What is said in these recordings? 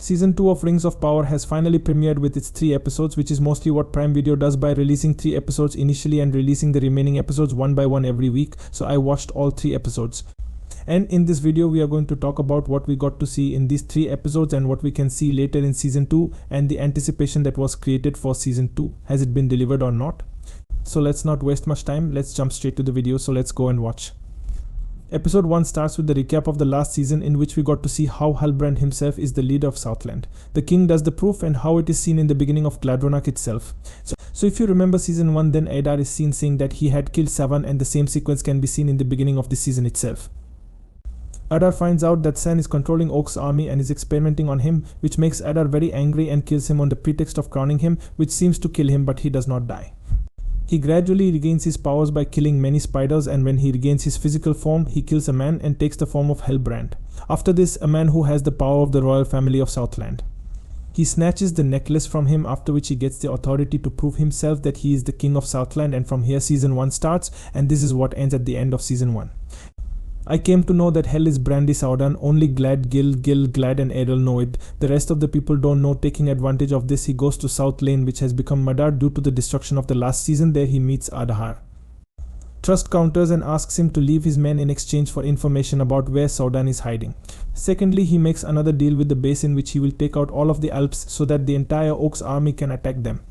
Season 2 of Rings of Power has finally premiered with its 3 episodes, which is mostly what Prime Video does by releasing 3 episodes initially and releasing the remaining episodes one by one every week. So I watched all 3 episodes. And in this video we are going to talk about what we got to see in these 3 episodes and what we can see later in Season 2 and the anticipation that was created for Season 2. Has it been delivered or not? So let's not waste much time, let's jump straight to the video, so let's go and watch. Episode 1 starts with the recap of the last season, in which we got to see how Halbrand himself is the leader of Southland. The king does the proof and how it is seen in the beginning of Gladronach itself. So if you remember Season 1, then Eddar is seen saying that he had killed Savan, and the same sequence can be seen in the beginning of the season itself. Eddar finds out that Sen is controlling Oak's army and is experimenting on him, which makes Eddar very angry and kills him on the pretext of crowning him, which seems to kill him, but he does not die. He gradually regains his powers by killing many spiders, and when he regains his physical form, he kills a man and takes the form of Halbrand. After this, a man who has the power of the royal family of Southland. He snatches the necklace from him, after which he gets the authority to prove himself that he is the king of Southland, and from here Season 1 starts, and this is what ends at the end of Season 1. I came to know that Hel is Brandy Saudan. Only Glad, Gil, Glad and Errol know it. The rest of the people don't know. Taking advantage of this, he goes to South Lane, which has become Madar due to the destruction of the last season. There he meets Adahar. Trust counters and asks him to leave his men in exchange for information about where Saudan is hiding. Secondly, he makes another deal with the base in which he will take out all of the Alps so that the entire Oak's army can attack them.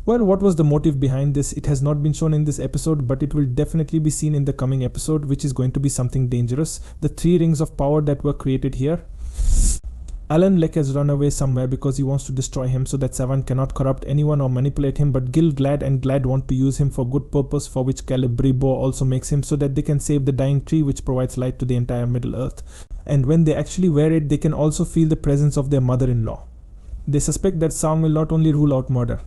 Well, what was the motive behind this? It has not been shown in this episode, but it will definitely be seen in the coming episode, which is going to be something dangerous. The 3 rings of power that were created here. Alan Lek has run away somewhere because he wants to destroy him so that Savan cannot corrupt anyone or manipulate him, but Gil, Glad and Glad want to use him for good purpose, for which Celebribo also makes him so that they can save the dying tree which provides light to the entire Middle Earth. And when they actually wear it, they can also feel the presence of their mother-in-law. They suspect that Saung will not only rule out murder.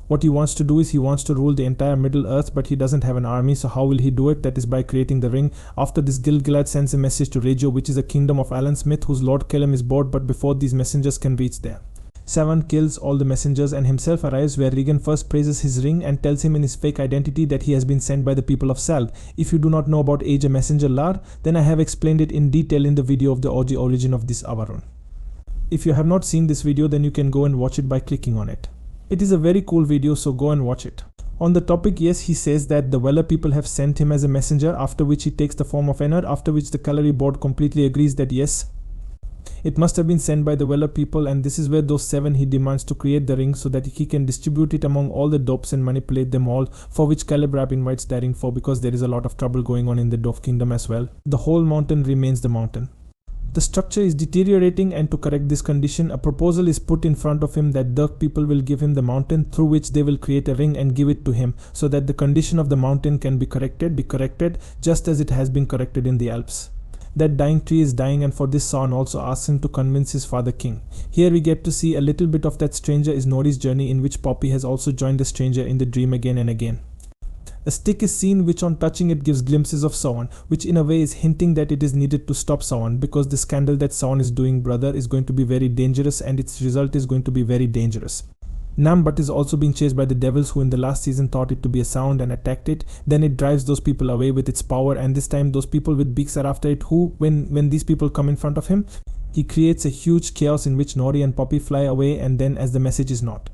What he wants to do is he wants to rule the entire Middle Earth, but he doesn't have an army, so how will he do it? That is by creating the ring. After this, Gil-galad sends a message to Regio, which is a kingdom of Alan Smith, whose Lord Kellum is bored, but before these messengers can reach there. Savan kills all the messengers and himself arrives, where Regan first praises his ring and tells him in his fake identity that he has been sent by the people of Sal. If you do not know about Age a Messenger Lar, then I have explained it in detail in the video of the origin of this Avarun. If you have not seen this video, then you can go and watch it by clicking on it. It is a very cool video, so go and watch it. On the topic, yes, he says that the Weller people have sent him as a messenger, after which he takes the form of Enner, after which the Callery board completely agrees that yes, it must have been sent by the Weller people, and this is where those 7 he demands to create the ring so that he can distribute it among all the dopes and manipulate them all, for which Celebrab invites Daring for, because there is a lot of trouble going on in the Dove Kingdom as well. The whole mountain remains the mountain. The structure is deteriorating, and to correct this condition, a proposal is put in front of him that Dirk people will give him the mountain, through which they will create a ring and give it to him, so that the condition of the mountain can be corrected just as it has been corrected in the Alps. That dying tree is dying, and for this Saun also asks him to convince his father king. Here we get to see a little bit of that stranger is Nori's journey, in which Poppy has also joined the stranger in the dream again and again. A stick is seen which on touching it gives glimpses of Saun, which in a way is hinting that it is needed to stop Saun, because the scandal that Saun is doing, brother, is going to be very dangerous, and its result is going to be very dangerous. Nambat is also being chased by the devils, who in the last season thought it to be a sound and attacked it. Then it drives those people away with its power, and this time those people with beaks are after it, who, when these people come in front of him, he creates a huge chaos in which Nori and Poppy fly away, and then as the message is not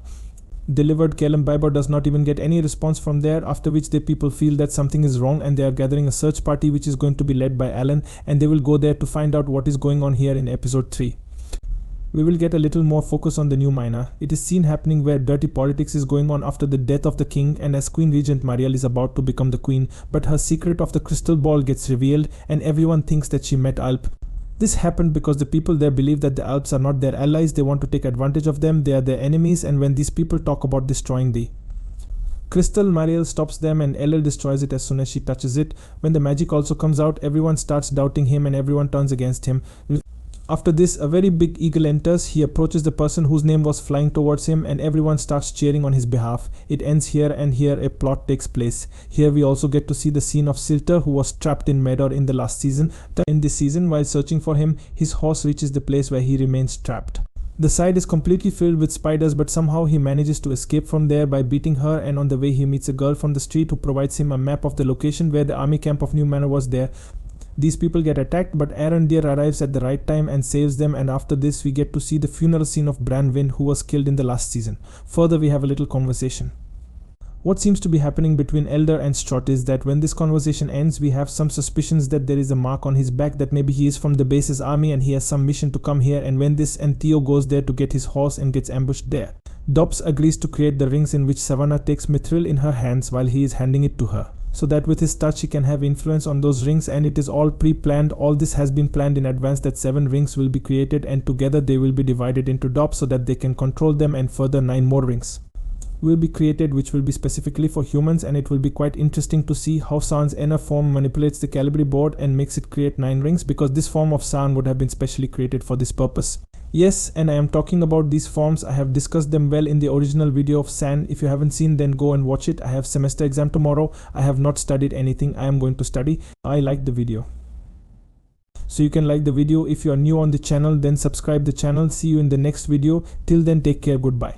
delivered, Kellum Biber does not even get any response from there, after which the people feel that something is wrong, and they are gathering a search party which is going to be led by Alan, and they will go there to find out what is going on here in episode 3. We will get a little more focus on the new Mina. It is seen happening where dirty politics is going on after the death of the king, and as Queen Regent Marielle is about to become the queen, but her secret of the crystal ball gets revealed, and everyone thinks that she met Alp. This happened because the people there believe that the Alps are not their allies, they want to take advantage of them, they are their enemies, and when these people talk about destroying the crystal, Marielle stops them and Eller destroys it as soon as she touches it. When the magic also comes out, everyone starts doubting him and everyone turns against him. After this, a very big eagle enters. He approaches the person whose name was flying towards him, and everyone starts cheering on his behalf. It ends here, and here a plot takes place. Here we also get to see the scene of Silter, who was trapped in Medor in the last season. In this season, while searching for him, his horse reaches the place where he remains trapped. The side is completely filled with spiders, but somehow he manages to escape from there by beating her, and on the way he meets a girl from the street who provides him a map of the location where the army camp of New Manor was there. These people get attacked, but Arondir arrives at the right time and saves them, and after this we get to see the funeral scene of Branwen, who was killed in the last season. Further, we have a little conversation. What seems to be happening between Elder and Strott is that when this conversation ends, we have some suspicions that there is a mark on his back, that maybe he is from the base's army and he has some mission to come here, and when this and Theo goes there to get his horse and gets ambushed there. Dobbs agrees to create the rings in which Savannah takes Mithril in her hands while he is handing it to her, so that with his touch he can have influence on those rings, and it is all pre-planned. All this has been planned in advance, that 7 rings will be created and together they will be divided into Dobbs so that they can control them, and further 9 more rings will be created which will be specifically for humans, and it will be quite interesting to see how Saan's inner form manipulates the Calibri board and makes it create 9 rings, because this form of Saan would have been specially created for this purpose. Yes, and I am talking about these forms. I have discussed them well in the original video of San. If you haven't seen, then go and watch it. I have semester exam tomorrow. I have not studied anything. I am going to study. I liked the video. So you can like the video. If you are new on the channel, then subscribe the channel. See you in the next video. Till then, take care. Goodbye.